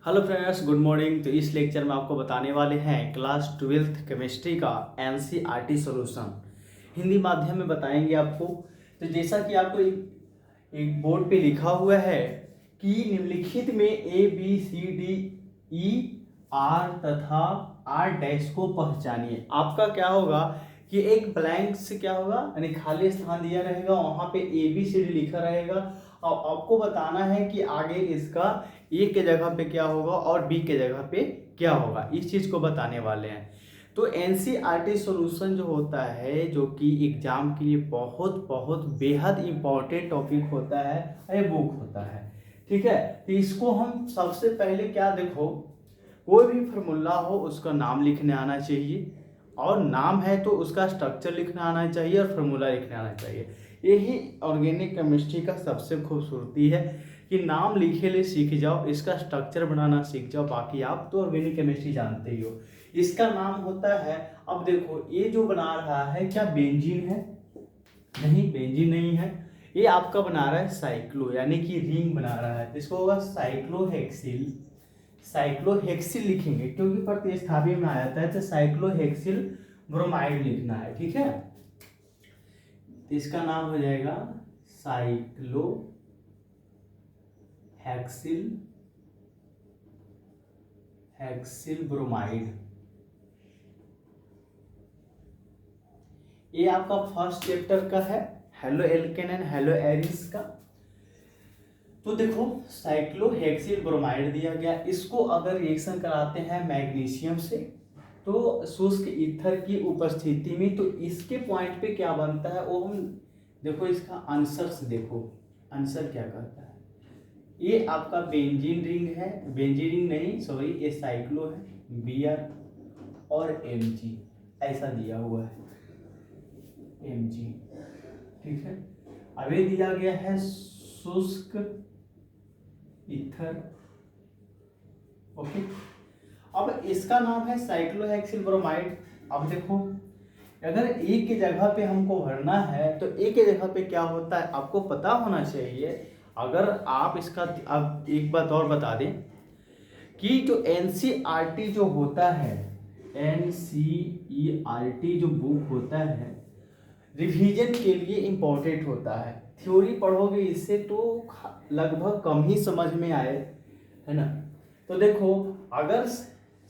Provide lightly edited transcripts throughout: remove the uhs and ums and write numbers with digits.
Hello friends, good morning. तो इस lecture में आपको बताने वाले हैं क्लास 12th केमिस्ट्री का एनसीईआरटी सॉल्यूशन हिंदी माध्यम में बताएंगे आपको। तो जैसा कि आपको एक बोर्ड पे लिखा हुआ है कि निम्नलिखित में A B C D E R तथा आर डैश को पहचानिए। आपका क्या होगा कि एक ब्लैंक से क्या होगा यानी खाली स्थान दिया रहेगा, वहां पे ए बी सी डी लिखा रहेगा और आपको बताना है कि आगे इसका ए के जगह पे क्या होगा और बी के जगह पे क्या होगा। इस चीज को बताने वाले हैं। तो एनसीईआरटी सॉल्यूशन जो होता है, जो कि एग्जाम के लिए बहुत बहुत बेहद इंपॉर्टेंट टॉपिक होता है, ये बुक होता है। ठीक है, तो इसको हम सबसे पहले क्या देखो, कोई भी फार्मूला हो उसका नाम लिखने आना चाहिए, और नाम है तो उसका स्ट्रक्चर लिखना आना चाहिए और फार्मूला लिखने आना चाहिए। यही ऑर्गेनिक केमिस्ट्री का सबसे खूबसूरती है कि नाम लिखे ले सीख जाओ, इसका स्ट्रक्चर बनाना सीख जाओ, बाकी आप तो ऑर्गेनिक केमिस्ट्री जानते ही हो। इसका नाम होता है, अब देखो ये जो बना रहा है क्या बेंजीन है? नहीं, बेंजीन नहीं है। ये आपका बना रहा है साइक्लो, यानी कि रिंग बना रहा है, इसको होगा साइक्लोहेक्सिल। साइक्लोहेक्सिल लिखेंगे क्योंकि प्रतिस्थापी में आ जाता है, तो साइक्लोहेक्सिल ब्रोमाइड लिखना है। ठीक है, तो इसका नाम हो जाएगा हेक्सिल ब्रोमाइड। ये आपका फर्स्ट चैप्टर का है, halo alkane and halo arenes का। तो देखो साइक्लोहेक्सिल ब्रोमाइड दिया गया, इसको अगर रिएक्शन कराते हैं मैग्नीशियम से तो शुष्क ईथर की उपस्थिति में, तो इसके पॉइंट पे क्या बनता है वो हम देखो। इसका आंसर से देखो, आंसर क्या कहता है। ये आपका बेंजीन रिंग है, बेंजीन रिंग नहीं सॉरी, ये साइक्लो है, Br और Mg ऐसा दिया हुआ है, Mg। ठीक है, अब ये दिया गया है शुष्क ईथर। ओके, अब इसका नाम है साइक्लोहेक्सिल ब्रोमाइड। अब देखो अगर ए की जगह पे हमको भरना है तो ए की जगह पे क्या होता है आपको पता होना चाहिए। अगर आप इसका अब एक बात और बता दें कि जो एनसीईआरटी जो होता है, एनसीईआरटी जो बुक होता है रिवीजन के लिए इम्पोर्टेंट होता है। थ्योरी पढ़ोगे इससे तो लगभग कम ही समझ में आए, है ना। तो देखो अगर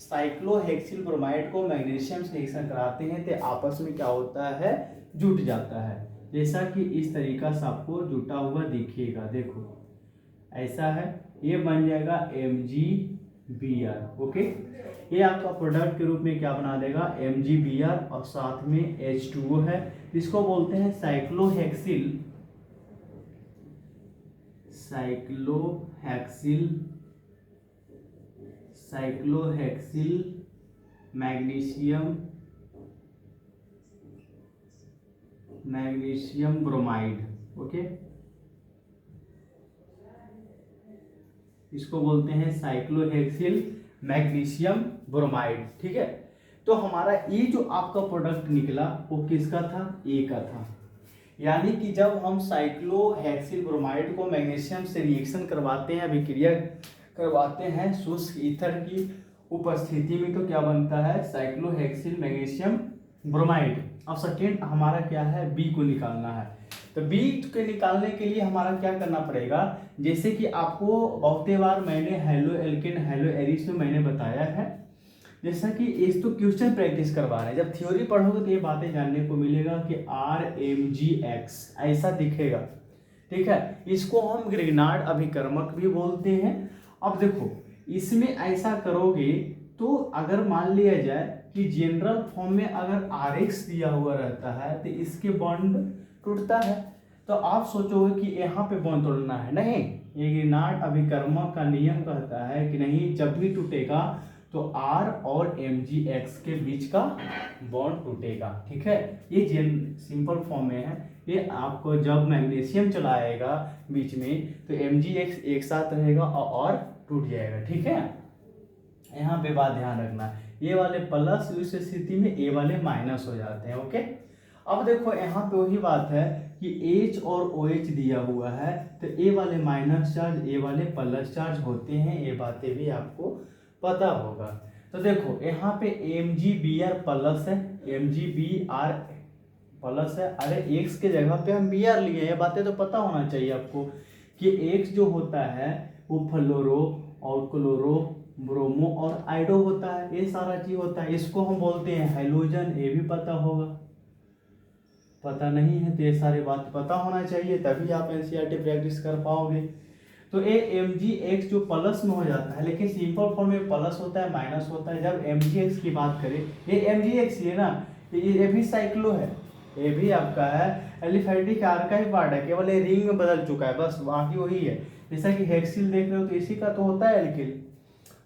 साइक्लोहेक्सिल ब्रोमाइड को मैग्नीशियम से रिएक्शन कराते हैं तो आपस में क्या होता है, जुट जाता है। जैसा कि इस तरीका से आपको जुटा हुआ दिखेगा, देखो ऐसा है, ये बन जाएगा MgBr। ओके, ये आपका प्रोडक्ट के रूप में क्या बना देगा, MgBr, और साथ में H2O है, इसको बोलते हैं साइक्लोहेक्सिल मैग्नीशियम ब्रोमाइड। ओके, इसको बोलते हैं साइक्लोहेक्सिल मैग्नीशियम ब्रोमाइड। ठीक है, तो हमारा ये जो आपका प्रोडक्ट निकला वो किसका था, ए का था। यानी कि जब हम साइक्लोहेक्सिल ब्रोमाइड को मैग्नीशियम से रिएक्शन करवाते हैं, अभिक्रिया करवाते हैं शुष्क ईथर की उपस्थिति में, तो क्या बनता है, साइक्लोहेक्सिल मैग्नीशियम ब्रोमाइड। अब सेकेंड हमारा क्या है, बी को निकालना है। तो बी के निकालने के लिए हमारा क्या करना पड़ेगा, जैसे कि आपको बहुते बार मैंने हेलो एल्केन हेलो एरिस में मैंने बताया है, जैसा कि इस तो क्वेश्चन प्रैक्टिस करवा रहे हैं। जब थ्योरी पढ़ोगे तो ये बातें जानने को मिलेगा कि RMgX ऐसा दिखेगा। ठीक है, इसको हम ग्रिग्नार्ड अभिकर्मक भी बोलते हैं। अब देखो इसमें ऐसा करोगे तो अगर मान लिया जाए कि जनरल फॉर्म में अगर RX दिया हुआ रहता है तो इसके बॉन्ड टूटता है, तो आप सोचोगे कि यहाँ पे बॉन्ड तोड़ना है, नहीं, ये ग्रिग्नार्ड अभिकर्मक का नियम कहता है कि नहीं, जब भी टूटेगा तो R और MgX के बीच का बॉन्ड टूटेगा। ठीक है, ये सिंपल फॉर्म में है। ये आपको जब मैग्नीशियम चलाएगा बीच में तो MgX एक साथ रहेगा और टूट जाएगा। ठीक है, यहाँ पे बात ध्यान रखना, ये वाले प्लस उस स्थिति में ए वाले माइनस हो जाते हैं। ओके, अब देखो यहाँ पे वही बात है कि H और OH दिया हुआ है तो ए वाले माइनस चार्ज ए वाले प्लस चार्ज होते हैं, ये बातें भी आपको पता होगा। तो देखो यहाँ पे Mg Br प्लस है, Mg Br प्लस है, अरे X के जगह पे हम Br लिए, ये बातें तो पता होना चाहिए आपको कि X जो होता है वो फ्लोरो और क्लोरो ब्रोमो और आइडो होता है, ये सारा चीज होता है, इसको हम बोलते हैं हैलोजन, ये भी पता होगा। पता नहीं है तो ये सारी बात पता होना चाहिए, तभी आप एनसीईआरटी प्रैक्टिस कर पाओगे। तो ये Mgx जो प्लस में हो जाता है, लेकिन सिंपल फॉर्म में प्लस होता है माइनस होता है। जब Mgx की बात करें, ये Mgx ये ना, ये भी साइक्लो है, ये भी आपका है एलिफेटिक आर का ही पार्ट है, केवल ये रिंग में बदल चुका है, बस बाकी वही है। जैसा कि हेक्सिल देख रहे हो तो इसी का तो होता है एल्किल।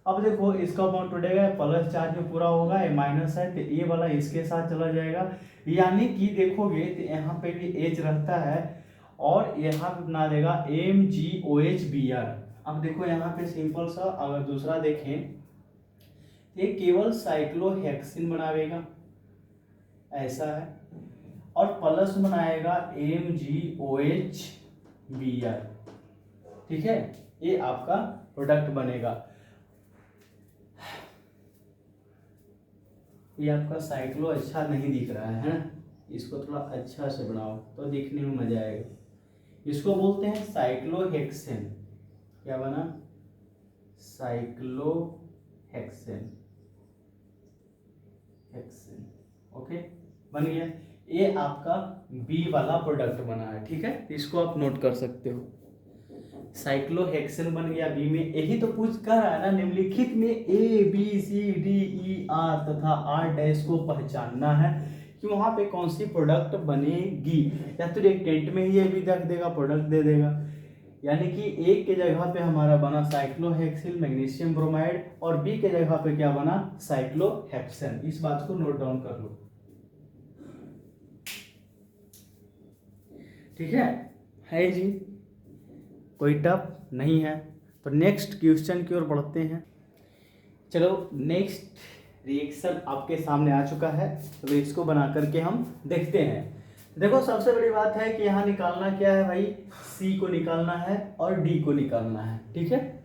अब देखो इसका अमाउंट टूटेगा, प्लस चार्ज में पूरा होगा, ये माइनस है तो ये वाला इसके साथ चला जाएगा, यानी कि देखोगे तो यहाँ पे भी H रहता है और यहाँ पे बना देगा MgOH Br। अब देखो यहाँ पे सिंपल सा, अगर दूसरा देखें ये केवल साइक्लोहेक्सिन बनावेगा, ऐसा है, और प्लस बनाएगा MgOH Br, ठीक है, ये आपका प्रोडक्ट बनेगा। ये आपका साइक्लो अच्छा नहीं दिख रहा है ना, इसको थोड़ा अच्छा से बनाओ तो दिखने में मजा आएगा। इसको बोलते हैं साइक्लोहेक्सेन, क्या बना, साइक्लोहेक्सेन, हेक्सेन, ओके बन गया। ये आपका बी वाला प्रोडक्ट बना है, ठीक है, इसको आप नोट कर सकते हो, साइक्लोहेक्सेन बन गया बी में। यही तो पूछ कर रहा है ना, निम्नलिखित में ABCDER तथा R' को पहचानना है कि वहां पे कौन सी प्रोडक्ट बनेगी, या तो एक टेंट में ही ये भी रख देगा, प्रोडक्ट दे देगा, यानी कि एक के जगह पे हमारा बना साइक्लोहेक्सिल मैग्नीशियम ब्रोमाइड और बी के जगह पे क्या बना, साइक्लोहेक्सेन। इस बात को नोट डाउन कर लो, ठीक है जी, कोई टफ नहीं है। तो नेक्स्ट क्वेश्चन की ओर बढ़ते हैं। चलो नेक्स्ट रिएक्शन आपके सामने आ चुका है, तो इसको बना करके हम देखते हैं। देखो सबसे बड़ी बात है कि यहाँ निकालना क्या है भाई, C को निकालना है और D को निकालना है, ठीक है,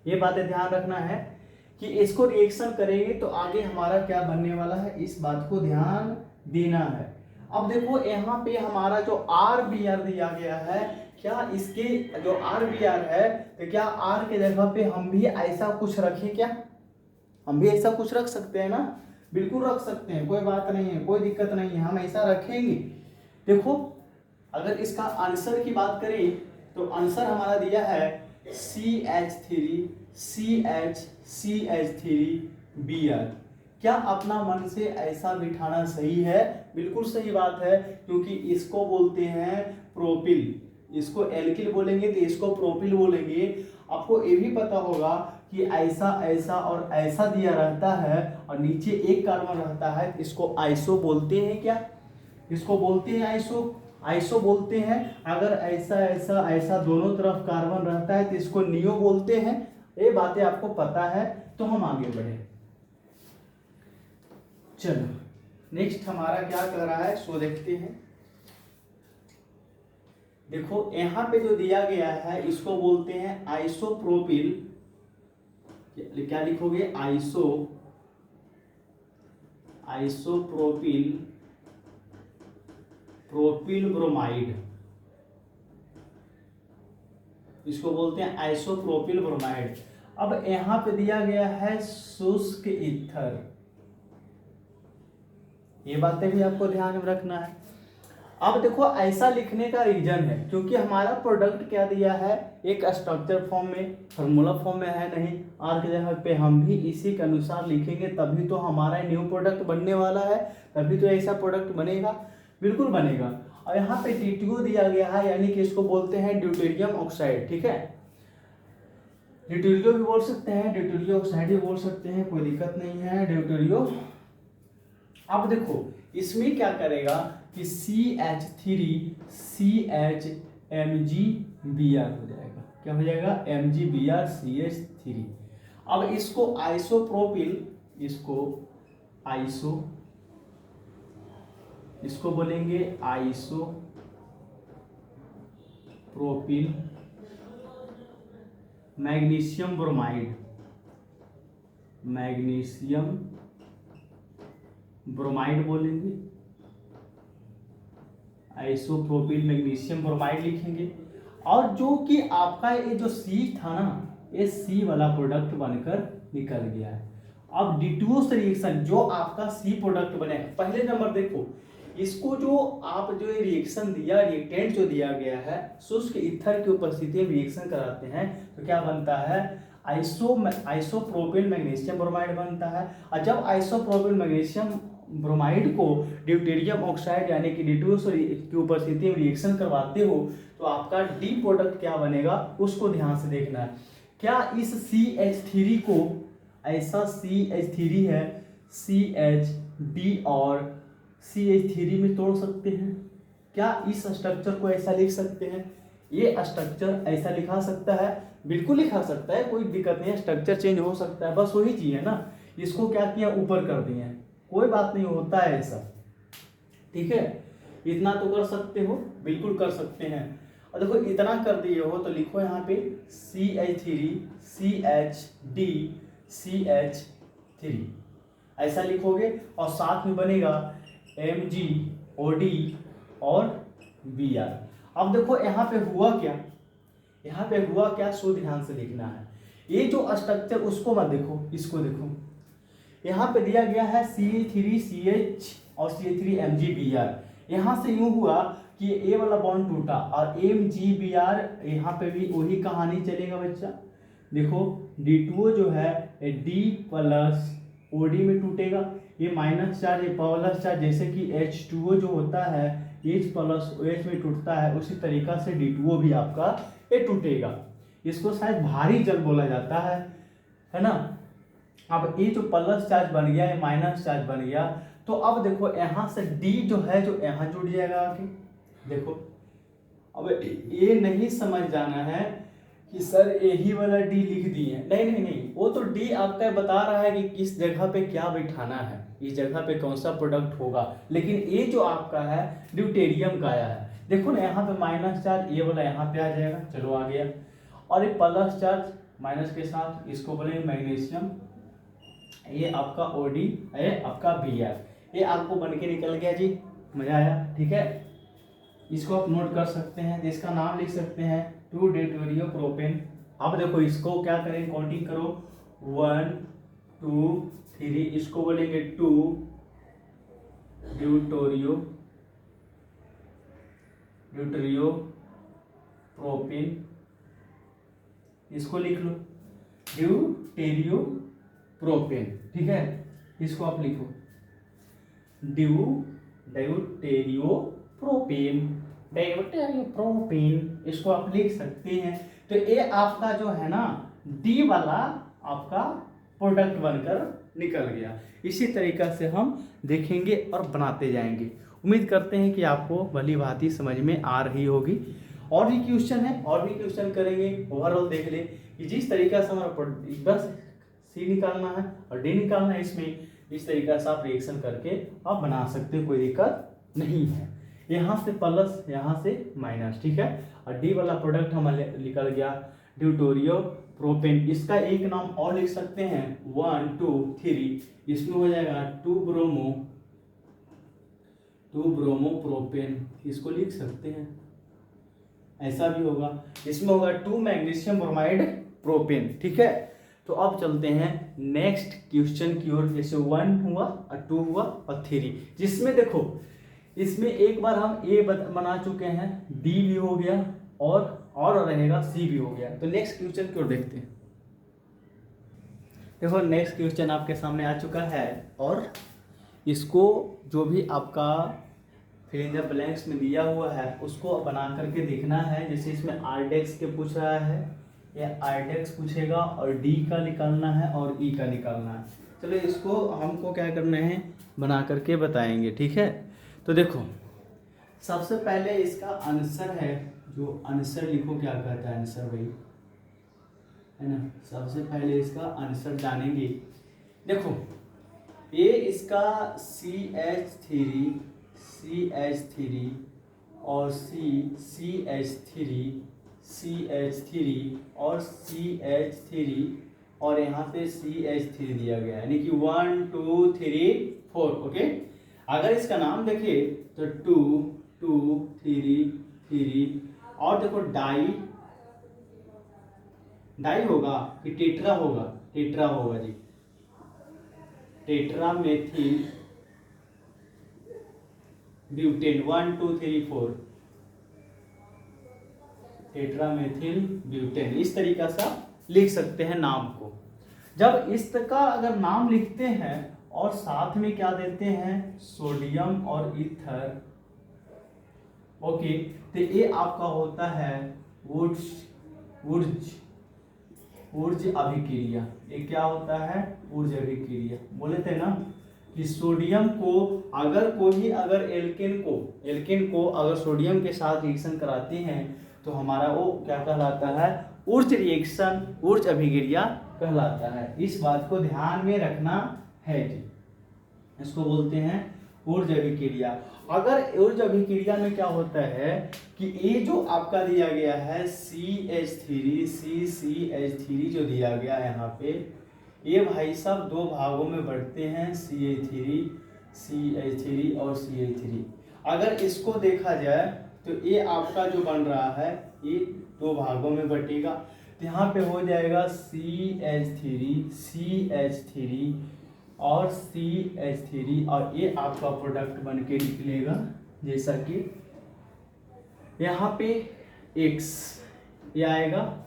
ये बातें ध्यान रखना है कि इसको रिएक्शन करेंगे तो आगे हमारा क्या बनने वाला है, इस बात को ध्यान देना है। अब देखो यहाँ पे हमारा जो RBr दिया गया है, क्या इसके जो RBr है तो क्या R के जगह पे हम भी ऐसा कुछ रखें, क्या हम भी ऐसा कुछ रख सकते हैं ना, बिल्कुल रख सकते हैं, कोई बात नहीं है, कोई दिक्कत नहीं है, हम ऐसा रखेंगे। देखो अगर इसका आंसर की बात करें तो आंसर हमारा दिया है CH3CH3Br। क्या अपना मन से ऐसा बिठाना सही है, बिल्कुल सही बात है, क्योंकि इसको बोलते हैं प्रोपिल, इसको एल्किल बोलेंगे तो इसको प्रोपिल बोलेंगे। आपको ये भी पता होगा कि ऐसा ऐसा और ऐसा दिया रहता है और नीचे एक कार्बन रहता है, इसको आइसो बोलते हैं, क्या इसको बोलते हैं आइसो, आइसो बोलते हैं। अगर ऐसा ऐसा ऐसा दोनों तरफ कार्बन रहता है तो इसको नियो बोलते हैं। ये बातें आपको पता है, तो हम आगे बढ़े। चलो नेक्स्ट हमारा क्या कर रहा है सो देखते हैं। देखो यहाँ पे जो दिया गया है इसको बोलते हैं आइसोप्रोपिल, क्या लिखोगे, आइसोप्रोपिल प्रोपिल ब्रोमाइड, इसको बोलते हैं आइसोप्रोपिल ब्रोमाइड। अब यहाँ पे दिया गया है शुष्क ईथर, ये बातें भी आपको ध्यान में रखना है। अब देखो ऐसा लिखने का रीजन है क्योंकि हमारा प्रोडक्ट क्या दिया है, एक स्ट्रक्चर फॉर्म में, फार्मूला फॉर्म में है नहीं, आर के जगह पे हम भी इसी के अनुसार लिखेंगे, तभी तो हमारा न्यू प्रोडक्ट बनने वाला है, तभी तो ऐसा प्रोडक्ट बनेगा, बिल्कुल बनेगा। और यहाँ पे ड्यूटियो दिया गया है, यानी कि इसको बोलते हैं ड्यूटेरियम ऑक्साइड, ठीक है, ड्यूटेरियो भी बोल सकते हैं, ड्यूटेरियो ऑक्साइड भी बोल सकते हैं, कोई दिक्कत नहीं है, ड्यूटेरियो। अब देखो इसमें क्या करेगा कि CH3CHMgBr हो जाएगा, क्या हो जाएगा, MgBr CH3। अब इसको आइसोप्रोपिल, इसको बोलेंगे iso propyl magnesium bromide, magnesium bromide बोलेंगे, आइसोप्रोपिल मैग्नीशियम ब्रोमाइड लिखेंगे। और जो कि आपका ये जो सी था ना, ये सी वाला प्रोडक्ट बनकर निकल गया है। अब D2O से रिएक्शन जो आपका सी प्रोडक्ट बने, पहले नंबर देखो इसको जो आप जो रिएक्शन दिया, रिएक्टेंट जो दिया गया है शुष्क ईथर की उपस्थिति में रिएक्शन कराते हैं तो क्या बनता है, आइसोप्रोपिल मैग्नीशियम ब्रोमाइड बनता है। और जब आइसोप्रोपिल मैग्नीशियम ब्रोमाइड को ड्यूटेरियम ऑक्साइड यानी कि D2O की उपस्थिति में रिएक्शन करवाते हो तो आपका डी प्रोडक्ट क्या बनेगा उसको ध्यान से देखना है। क्या इस CH3 को, ऐसा CH3 है, CHD और CH3 में तोड़ सकते हैं? क्या इस स्ट्रक्चर को ऐसा लिख सकते हैं? ये स्ट्रक्चर ऐसा लिखा सकता है? बिल्कुल लिखा सकता है, कोई दिक्कत नहीं है, स्ट्रक्चर चेंज हो सकता है, बस वही चीज है ना। इसको क्या किया, ऊपर कर दिए, कोई बात नहीं, होता है ऐसा, ठीक है। इतना तो कर सकते हो, बिल्कुल कर सकते हैं। और देखो इतना कर दिए हो तो लिखो यहाँ पे CH3 CHD CH3 ऐसा लिखोगे और साथ में बनेगा MgOD और Br। अब देखो यहाँ पे हुआ क्या, यहाँ पे हुआ क्या, सो ध्यान से लिखना है। ये जो स्ट्रक्चर उसको मत देखो, इसको देखो। यहाँ पे दिया गया है CH3CH और CH3MgBr। यहाँ से यूं हुआ कि ए वाला बॉन्ड टूटा और MgBr, यहाँ पे भी वही कहानी चलेगा बच्चा। देखो D2O जो है D प्लस OD में टूटेगा, ये माइनस चार्ज, ये प्लस चार्ज, जैसे कि H2O जो होता है H प्लस OH में टूटता है, उसी तरीका से D2O भी आपका ये टूटेगा। इसको शायद भारी जल बोला जाता है ना। अब ये जो प्लस चार्ज बन गया, ये माइनस चार्ज बन गया, तो अब देखो यहाँ से D जो है जो यहाँ जुड़ जाएगा आके। देखो अब ये नहीं समझ जाना है कि सर यही वाला D लिख दिए, नहीं नहीं नहीं, वो तो D आपका बता रहा है कि किस जगह पे क्या बिठाना है, इस जगह पे कौन सा प्रोडक्ट होगा। लेकिन ये जो आपका है ड्यूटेरियम का आया है, देखो ना यहाँ पे माइनस चार्ज, ये वाला यहाँ पे आ जाएगा, चलो आ गया। और ये प्लस चार्ज माइनस के साथ, इसको बोलेंगे मैग्नीशियम, ये आपका OD, ये आपका Br, ये आपको बन के निकल गया जी। मजा आया, ठीक है। इसको आप नोट कर सकते हैं, इसका नाम लिख सकते हैं 2-deuteriopropane। अब देखो इसको क्या करें, काउंटिंग करो 1 2 3, इसको बोलेंगे 2-deuteriopropane, इसको लिख लो ड्यूटेरियोप्रोपेन, ठीक है। इसको आप लिखो ड्यूटेरियोप्रोपेन, इसको आप लिख सकते हैं। तो ये आपका जो है ना डी वाला आपका प्रोडक्ट बनकर निकल गया। इसी तरीका से हम देखेंगे और बनाते जाएंगे। उम्मीद करते हैं कि आपको भली भांति समझ में आ रही होगी। और भी क्वेश्चन है, और भी क्वेश्चन करेंगे, ओवरऑल देख ले कि जिस तरीका से हमारा बस सी निकालना है और डी निकालना है, इसमें इस तरीका से आप रिएक्शन करके आप बना सकते हो, कोई दिक्कत नहीं है। यहाँ से प्लस, यहाँ से माइनस, ठीक है। और डी वाला प्रोडक्ट हमारे निकल गया ड्यूटेरियोप्रोपेन। इसका एक नाम और लिख सकते हैं 1 2 3, इसमें हो जाएगा 2-ब्रोमोप्रोपेन, इसको लिख सकते हैं, ऐसा भी होगा। इसमें होगा 2 मैग्नीशियम ब्रोमाइड प्रोपेन, ठीक है। तो अब चलते हैं नेक्स्ट क्वेश्चन की ओर। जैसे 1 हुआ और 2 हुआ और 3, जिसमें देखो इसमें एक बार हम ए बना चुके हैं, डी भी हो गया और रहेगा सी भी हो गया। तो नेक्स्ट क्वेश्चन की ओर देखते हैं। देखो नेक्स्ट क्वेश्चन आपके सामने आ चुका है और इसको जो भी आपका फिल इन द ब्लैंक्स में दिया हुआ है उसको बना करके देखना है। जैसे इसमें आरडेक्स के पूछ रहा है, या आरडेक्स पूछेगा और डी का निकालना है और ई का निकालना है। चलो इसको हमको क्या करना है, बना करके बताएंगे, ठीक है। तो देखो सबसे पहले इसका आंसर है, जो आंसर लिखो, क्या कहता है आंसर भाई, है ना। सबसे पहले इसका आंसर जानेंगे। देखो ये इसका CH3 और CH3 और CH3 और यहाँ पे CH3 दिया गया है, यानी कि 1 2 3 4। ओके, अगर इसका नाम देखे तो 2 2 3 3 और देखो डाई होगा कि टेट्रा होगा? टेट्रा होगा जी, tetra methyl butane 1 2 3 4, tetra methyl butane. इस तरीका से लिख सकते हैं नाम को। जब इसका अगर नाम लिखते हैं और साथ में क्या देते हैं, सोडियम और ईथर, ओके, तो ये आपका होता है ऊर्ज अभिक्रिया। ये क्या होता है, ऊर्ज अभिक्रिया। बोले थे ना कि सोडियम को अगर एल्केन को अगर सोडियम के साथ रिएक्शन कराते हैं तो हमारा वो क्या कहलाता है, ऊर्ज रिएक्शन, ऊर्ज अभिक्रिया कहलाता है। इस बात को ध्यान में रखना है जी, इसको बोलते हैं ऊर्ज अभिक्रिया। अगर ऊर्ज अभिक्रिया में क्या होता है कि ये जो आपका दिया गया है CH3 जो दिया गया है यहाँ पे, ये भाई साहब दो भागों में बढ़ते हैं, CH3 और CH3। अगर इसको देखा जाए तो ये आपका जो बन रहा है ये दो भागों में बटेगा, तो यहाँ पे हो जाएगा CH3 और CH3 और ये आपका प्रोडक्ट बन के निकलेगा, जैसा कि यहाँ पे X, ये आएगा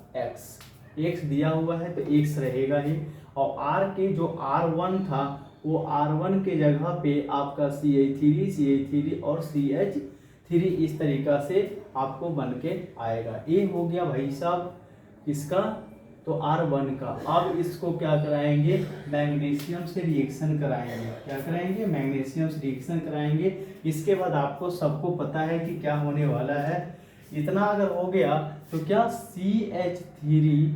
X दिया हुआ है तो X रहेगा ही, और R के जो R1 था वो R1 के जगह पे आपका CH3 और CH3 इस तरीका से आपको बन के आएगा। ये हो गया भाई साहब इसका तो R1 का। अब इसको क्या कराएंगे, मैग्नीशियम से रिएक्शन कराएंगे। क्या कराएंगे, मैग्नीशियम से रिएक्शन कराएंगे। इसके बाद आपको सबको पता है कि क्या होने वाला है। इतना अगर हो गया तो क्या CH3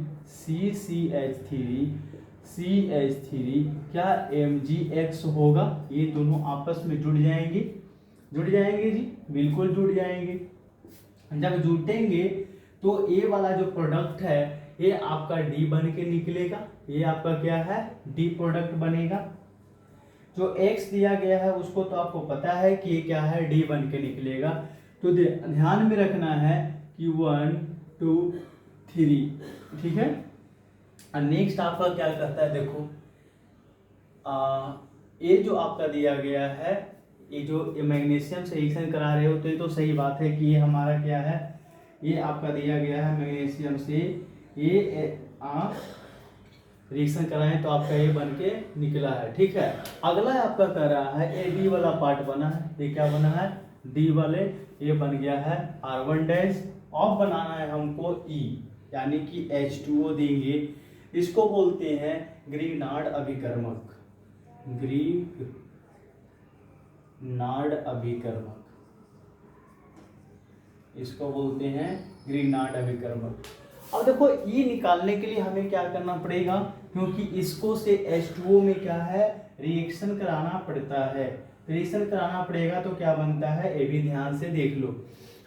क्या MgX होगा, ये दोनों आपस में जुड़ जाएंगे जी, बिल्कुल जुड़ जाएंगे। जब जुटेंगे तो ये वाला जो प्रोडक्ट है ये आपका D बन के निकलेगा। ये आपका क्या है, D प्रोडक्ट बनेगा। जो X दिया गया है उसको तो आपको पता है कि ये क्या है, D बन के निकलेगा। तो ध्यान में रखना है कि 1 2 3, ठीक है। और नेक्स्ट आपका क्या कहता है, देखो ये जो आपका दिया गया है, ये जो मैग्नीशियम से रिएक्शन करा रहे हो तो ये तो सही बात है कि ये हमारा क्या है, ये आपका दिया गया है मैग्नीशियम से ये आप रिएक्शन कराएं तो आपका ये बन के निकला है, ठीक है। अगला आपका कह रहा है ये डी वाला पार्ट बना है, ये क्या बना है, डी वाले, ये बन गया है R1 डैश। अब बनाना है हमको E, यानी कि H2O देंगे। इसको बोलते हैं ग्रीनार्ड अभिकर्मक, इसको बोलते हैं ग्रीनार्ड अभिकर्मक। अब देखो E निकालने के लिए हमें क्या करना पड़ेगा, क्योंकि इसको से H2O में क्या है, रिएक्शन कराना पड़ता है। रिएक्शन कराना पड़ेगा तो क्या बनता है, ये भी ध्यान से देख लो।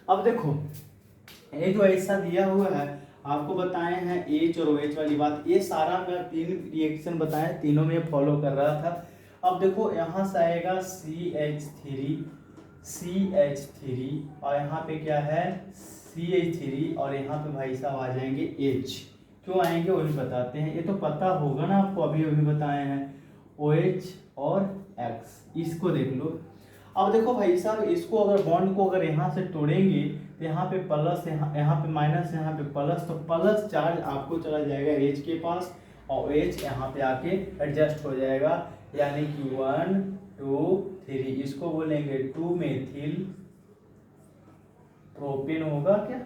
अब देखो ये जो ऐसा दिया हुआ है आपको बताए हैं H और OH वाली बात, ये सारा मैं 3 रिएक्शन बताए, तीनों में फॉलो कर रहा था। अब देखो यहाँ से आएगा CH3 और यहाँ पे क्या है CH3 और यहाँ पे भाई साहब आ जाएंगे H। क्यों आएंगे वो भी बताते हैं, ये तो पता होगा ना आपको, अभी बताए हैं OH और X। इसको देख लो। अब देखो भाई साहब इसको अगर बॉन्ड को अगर यहाँ से तोड़ेंगे तो यहाँ पे प्लस, यहाँ पे माइनस, यहाँ पे प्लस, तो प्लस चार्ज आपको चला जाएगा H के पास और H यहाँ पे आके एडजस्ट हो जाएगा, यानी कि 1 2 3। इसको बोलेंगे 2 मेथिल प्रोपेन होगा क्या,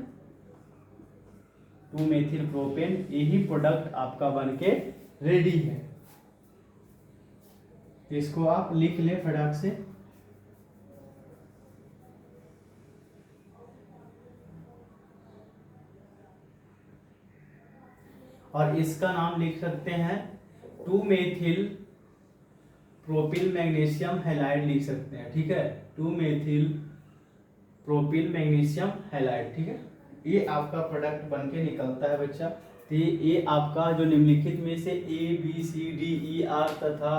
2 मेथिल प्रोपेन। यही प्रोडक्ट आपका बनके रेडी है। इसको आप लिख ले फटाक से। और इसका नाम लिख सकते हैं 2 मेथिल प्रोपिल मैग्नीशियम हैलाइड लिख सकते हैं, ठीक है। 2 मेथिल प्रोपिल मैग्नीशियम हैलाइड। ठीक है, ये आपका प्रोडक्ट बन के निकलता है बच्चा। तो ये आपका जो निम्नलिखित में से ABCDER तथा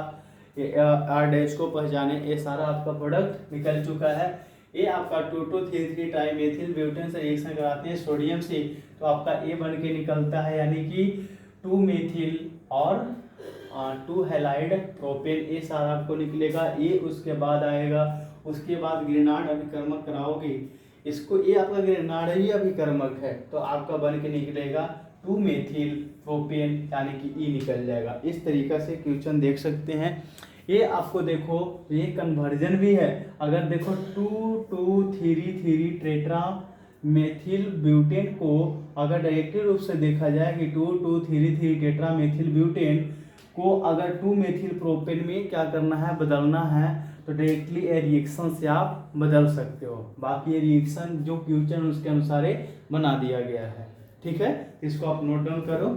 आर डैश को पहचाने, ये सारा आपका प्रोडक्ट निकल चुका है। ये आपका 2,2,3,3 ट्राइमेथिल ब्यूटेन से रिएक्शन कराते हैं सोडियम से, तो आपका ए बन के निकलता है, यानी कि 2 मेथिल और 2 हैलाइड प्रोपेन, ये सारा आपको निकलेगा। ये उसके बाद आएगा, उसके बाद ग्रेनाड अभिकर्मक कराओगे इसको, ये आपका ग्रेनाड ही अभिकर्मक है, तो आपका बन के निकलेगा 2 मेथिल प्रोपेन, यानी कि ई निकल जाएगा। इस तरीका से क्वेश्चन देख सकते हैं। ये आपको देखो ये कन्वर्जन भी है। अगर देखो 2,2,3,3 टेट्रा मेथिल ब्यूटेन को अगर डायरेक्टली रूप से देखा जाए कि 2,2,3,3 टेट्रा मेथिल ब्यूटेन को अगर 2 मेथिल प्रोपेन में क्या करना है, बदलना है, तो डायरेक्टली ये रिएक्शन से आप बदल सकते हो। बाकी ये रिएक्शन जो क्वेश्चन उसके अनुसार बना दिया गया है। ठीक है, इसको आप नोट डाउन करो।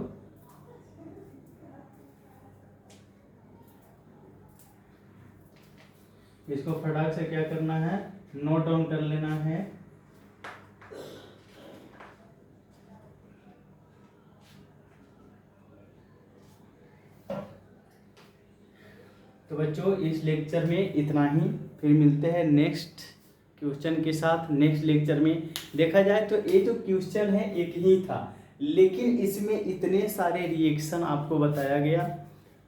इसको फटाक से क्या करना है, नोट डाउन कर लेना है। तो बच्चों इस लेक्चर में इतना ही, फिर मिलते हैं नेक्स्ट क्वेश्चन के साथ। नेक्स्ट लेक्चर में देखा जाए तो ये जो क्वेश्चन है एक ही था, लेकिन इसमें इतने सारे रिएक्शन आपको बताया गया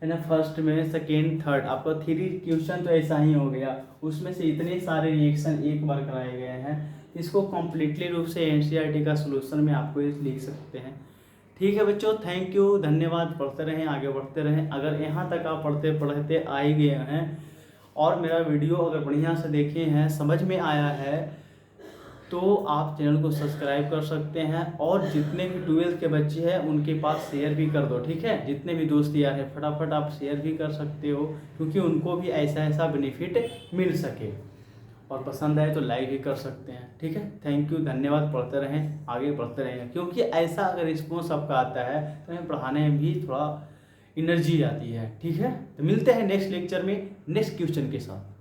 है ना। फर्स्ट में, सेकेंड, थर्ड, आपका 3 क्वेश्चन तो ऐसा ही हो गया, उसमें से इतने सारे रिएक्शन एक बार कराए गए हैं। इसको कम्प्लीटली रूप से NCERT का सोल्यूशन में आपको लिख सकते हैं। ठीक है बच्चों, थैंक यू, धन्यवाद। पढ़ते रहें, आगे बढ़ते रहें। अगर यहाँ तक आप पढ़ते पढ़ते आ ही गए हैं और मेरा वीडियो अगर बढ़िया से देखे हैं, समझ में आया है, तो आप चैनल को सब्सक्राइब कर सकते हैं, और जितने भी 12th के बच्चे हैं उनके पास शेयर भी कर दो। ठीक है, जितने भी दोस्त यार हैं फटाफट आप शेयर भी कर सकते हो, क्योंकि उनको भी ऐसा ऐसा बेनिफिट मिल सके। और पसंद आए तो लाइक भी कर सकते हैं। ठीक है, थैंक यू, धन्यवाद। पढ़ते रहें, आगे बढ़ते रहेंगे, क्योंकि ऐसा अगर रिस्पॉन्स आपका आता है तो हमें पढ़ाने में भी थोड़ा एनर्जी आती है। ठीक है, तो मिलते हैं नेक्स्ट लेक्चर में नेक्स्ट क्वेश्चन के साथ।